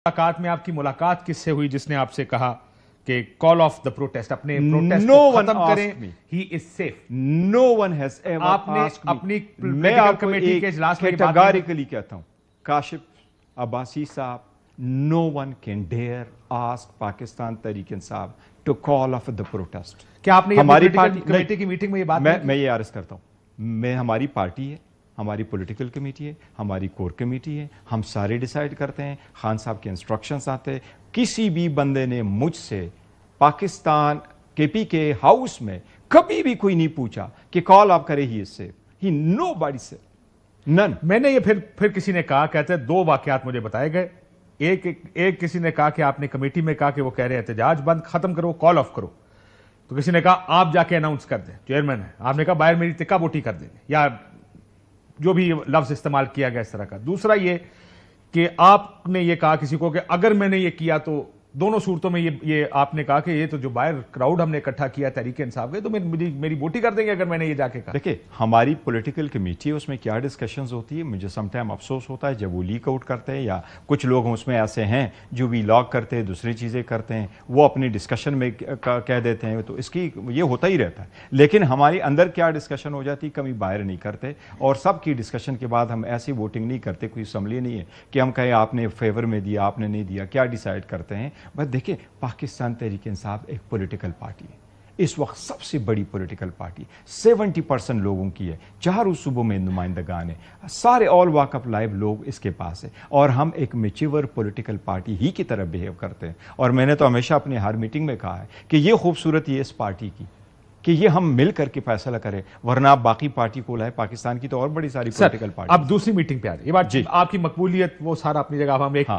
ملاقات میں آپ کی ملاقات کس سے ہوئی جس نے آپ سے کہا کہ کال آف دا پروٹیسٹ اپنے پروٹیسٹ کو ختم کریں he is safe? No one has ever asked me. اپنی میں آپ کو کمیٹی کے اجلاس میں کیٹاگوریکلی کہتا ہوں کاشف عباسی صاحب, no one can dare ask Pakistan Tehreek Insaf to call off the protest. کیا آپ نے ہماری کمیٹی کی میٹنگ میں یہ بات میں یہ عرض کرتا ہوں, میں ہماری پارٹی ہے, ہماری پولیٹیکل کمیٹی ہے, ہماری کور کمیٹی ہے, ہم سارے ڈیسائیڈ کرتے ہیں, خان صاحب کے انسٹرکشنز آتے ہیں. کسی بھی بندے نے مجھ سے پاکستان کے پی کے ہاؤس میں کبھی بھی کوئی نہیں پوچھا کہ کال آپ کرے ہی اس سے, ہی نو باڈی سے نن. میں نے یہ پھر کسی نے کہا, کہتے ہیں دو واقعات مجھے بتائے گئے. ایک کسی نے کہا کہ آپ نے کمیٹی میں کہا کہ وہ کہہ رہے احتجاج بند ختم کرو, کال آف کرو. تو کسی نے کہا آپ جا کے اناؤنس کر دیں, چیئرمین ہے. آپ نے کہا باہر میری تکا بوٹی کر دیں گے, یا جو بھی لفظ استعمال کیا گیا اس طرح کا. دوسرا یہ کہ آپ نے یہ کہا کسی کو کہ اگر میں نے یہ کیا تو دونوں صورتوں میں یہ آپ نے کہا کہ یہ تو جو باہر کراؤڈ ہم نے اکٹھا کیا تحریک انصاف کے, تو میری بوٹی کر دیں گے اگر میں نے یہ جا کے کہا. دیکھیں ہماری پولیٹیکل کمیٹی ہے, اس میں کیا ڈسکشنز ہوتی ہے. مجھے سم ٹائم افسوس ہوتا ہے جب وہ لیک آؤٹ کرتے ہیں, یا کچھ لوگ اس میں ایسے ہیں جو بھی لاگ کرتے ہیں, دوسری چیزیں کرتے ہیں, وہ اپنی ڈسکشن میں کہہ دیتے ہیں. تو اس کی یہ ہوتا ہی رہتا ہے. لیکن ہمارے اندر کیا ڈسکشن ہو جاتی, کبھی باہر نہیں کرتے. اور سب کی ڈسکشن کے بعد ہم ایسی ووٹنگ نہیں کرتے, کوئی اسمبلی نہیں ہے کہ ہم کہیں آپ نے فیور میں دیا, آپ نے نہیں دیا. کیا ڈیسائیڈ کرتے ہیں. بس دیکھیں پاکستان تحریک انصاف ایک پولیٹیکل پارٹی ہے, اس وقت سب سے بڑی پولیٹیکل پارٹی 70% لوگوں کی ہے. چاروں صوبوں میں نمائندگان ہیں, سارے آل واک آف لائف لوگ اس کے پاس ہیں, اور ہم ایک میچور پولیٹیکل پارٹی ہی کی طرح بیہیو کرتے ہیں. اور میں نے تو ہمیشہ اپنے ہر میٹنگ میں کہا ہے کہ یہ خوبصورتی ہے اس پارٹی کی کہ یہ ہم مل کر کے فیصلہ کریں, ورنہ آپ باقی پارٹی کو لائے, پاکستان کی تو اور بڑی ساری پولیٹیکل پارٹی. اب دوسری میٹنگ پہ آ رہی ہے یہ بات, آپ کی مقبولیت وہ سارا اپنی جگہ, ہم ایک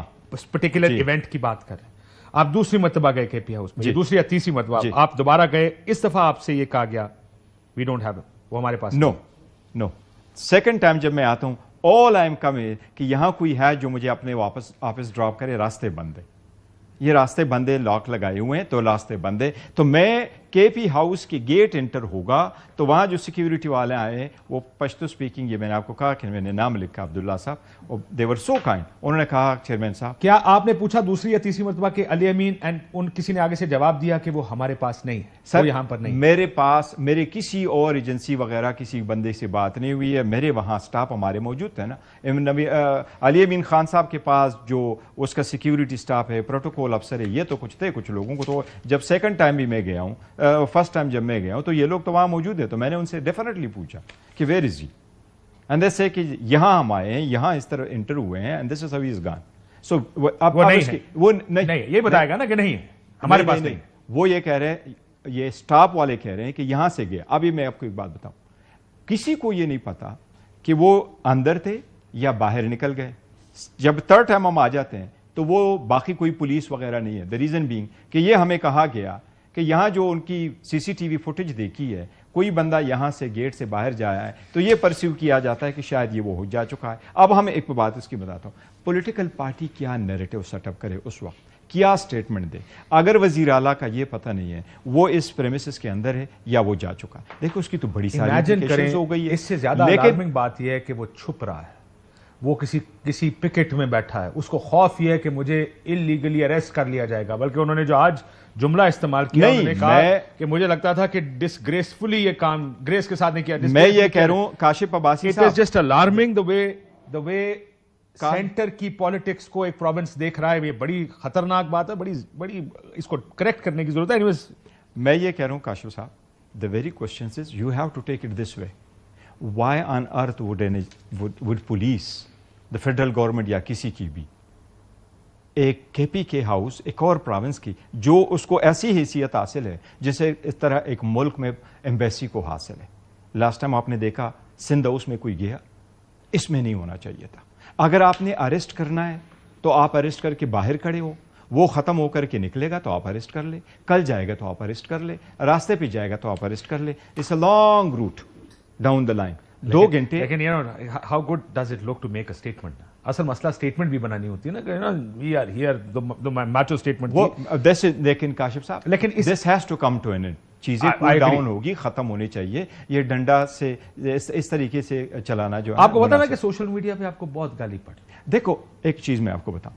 پرٹیکولر ایونٹ کی بات کر رہے ہیں. آپ دوسری مرتبہ گئے کے پی ہاؤس میں, دوسری یا تیسری مرتبہ آپ دوبارہ گئے, اس دفعہ آپ سے یہ کہا گیا وی ڈونٹ ہیو, وہ ہمارے پاس نو. سیکنڈ ٹائم جب میں آتا ہوں, آل آئی ایم کمنگ کہ یہاں کوئی ہے جو مجھے اپنے واپس آفس ڈراپ کرے, راستے بند ہے, یہ راستے بندے, لاک لگائے ہوئے ہیں تو راستے بندے. تو میں کے پی ہاؤس کی گیٹ انٹر ہوگا تو وہاں جو سیکیورٹی والے آئے ہیں وہ پشتو سپیکنگ, یہ میں نے آپ کو کہا کہ میں نے نام لکھا عبداللہ صاحب, دے ور سو کائنڈ. انہوں نے کہا چیئرمین صاحب, کیا آپ نے پوچھا دوسری یا تیسری مرتبہ کہ علی امین اینڈ ان کسی نے آگے سے جواب دیا کہ وہ ہمارے پاس نہیں ہے, سر یہاں پر نہیں؟ میرے پاس میرے کسی اور ایجنسی وغیرہ کسی بندے سے بات نہیں ہوئی ہے. میرے وہاں سٹاف ہمارے موجود تھے نا, علی امین خان صاحب کے پاس جو اس کا سیکیورٹی سٹاف ہے, پروٹوکول افسر ہے, یہ تو کچھ تھے. کچھ لوگوں کو تو جب سیکنڈ ٹائم بھی میں گیا ہوں, فرسٹ ٹائم جب میں گیا ہوں تو یہ لوگ تو وہاں موجود ہیں. تو میں نے ان سے ڈیفینیٹلی پوچھا کہ where is he, and they سے کہ یہاں ہم آئے ہیں, یہاں اس طرح انٹر ہوئے ہیں, and this is how he از گان. سو اب وہ نہیں, یہ بتائے گا نا کہ نہیں ہے ہمارے پاس نہیں. وہ یہ کہہ رہے ہیں, یہ سٹاف والے کہہ رہے ہیں کہ یہاں سے گیا. ابھی میں آپ کو ایک بات بتاؤں, کسی کو یہ نہیں پتا کہ وہ اندر تھے یا باہر نکل گئے. جب تھرڈ ٹائم ہم آ جاتے ہیں تو وہ باقی کوئی پولیس وغیرہ نہیں ہے. دا ریزن بینگ کہ یہ ہمیں کہا گیا کہ یہاں جو ان کی سی سی ٹی وی فوٹیج دیکھی ہے, کوئی بندہ یہاں سے گیٹ سے باہر جایا ہے تو یہ پرسیو کیا جاتا ہے کہ شاید یہ وہ ہو جا چکا ہے. اب ہم ایک بات اس کی بتاتا ہوں, پولیٹیکل پارٹی کیا نیریٹو سیٹ اپ کرے اس وقت, کیا سٹیٹمنٹ دے. اگر وزیر اعلیٰ کا یہ پتہ نہیں ہے وہ اس پریمیسز کے اندر ہے یا وہ جا چکا, دیکھو اس کی تو بڑی ساری امیجن ہو گئی ہے. اس سے زیادہ الارمنگ بات یہ ہے کہ وہ چھپ رہا ہے, وہ کسی پکٹ میں بیٹھا ہے, اس کو خوف یہ ہے کہ مجھے اللیگلی اریسٹ کر لیا جائے گا. بلکہ انہوں نے جو آج جملہ استعمال کیا, انہوں نے کہا کہ مجھے لگتا تھا کہ ڈسگریسفلی یہ کام گریس کے ساتھ نہیں کیا. میں یہ کہہ رہا ہوں کاشف عباسی صاحب, it is just alarming the way centre کی پالیٹکس کو ایک پروونس دیکھ رہا ہے. یہ بڑی خطرناک بات ہے, بڑی اس کو کریکٹ کرنے کی ضرورت ہے. میں یہ کہہ رہا ہوں کاشف صاحب, the very question is you have to take it this way. Why on earth would police, the federal government یا کسی کی بھی, ایک کے پی کے ہاؤس ایک اور پروونس کی جو اس کو ایسی حیثیت حاصل ہے جسے اس طرح ایک ملک میں ایمبیسی کو حاصل ہے. لاسٹ ٹائم آپ نے دیکھا سندھ ہاؤس میں کوئی گیا, اس میں نہیں ہونا چاہیے تھا. اگر آپ نے اریسٹ کرنا ہے تو آپ اریسٹ کر کے باہر کھڑے ہو, وہ ختم ہو کر کے نکلے گا تو آپ اریسٹ کر لے, کل جائے گا تو آپ اریسٹ کر لے, راستے پہ جائے گا تو آپ اریسٹ کر لے. It's a long route down the line, 2 گھنٹے. لیکن how good does it look to make a statement. اصل مسئلہ اسٹیٹمنٹ بھی بنانی ہوتی ہے نا, کہ we are here macho statement. لیکن کاشف صاحب, لیکن this has to come to an end. چیزیں کول ڈاؤن ہوگی, ختم ہونی چاہیے. یہ ڈنڈا سے اس طریقے سے چلانا جو آپ کو پتا نا کہ سوشل میڈیا پہ آپ کو بہت گالی پڑی. دیکھو ایک چیز میں آپ کو بتاؤں,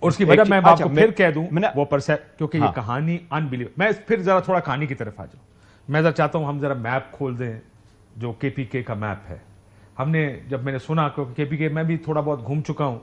اور اس کی وجہ میں آپ کو پھر کہہ دوں وہ کیونکہ یہ ہاں کہانی انبلیو. میں پھر ذرا تھوڑا کہانی کی طرف آ جاؤں. میں ذرا چاہتا ہوں ہم ذرا میپ کھول دیں جو کے پی کے کا میپ ہے. ہم نے جب میں نے سنا کہ کے پی کے میں بھی تھوڑا بہت گھوم چکا ہوں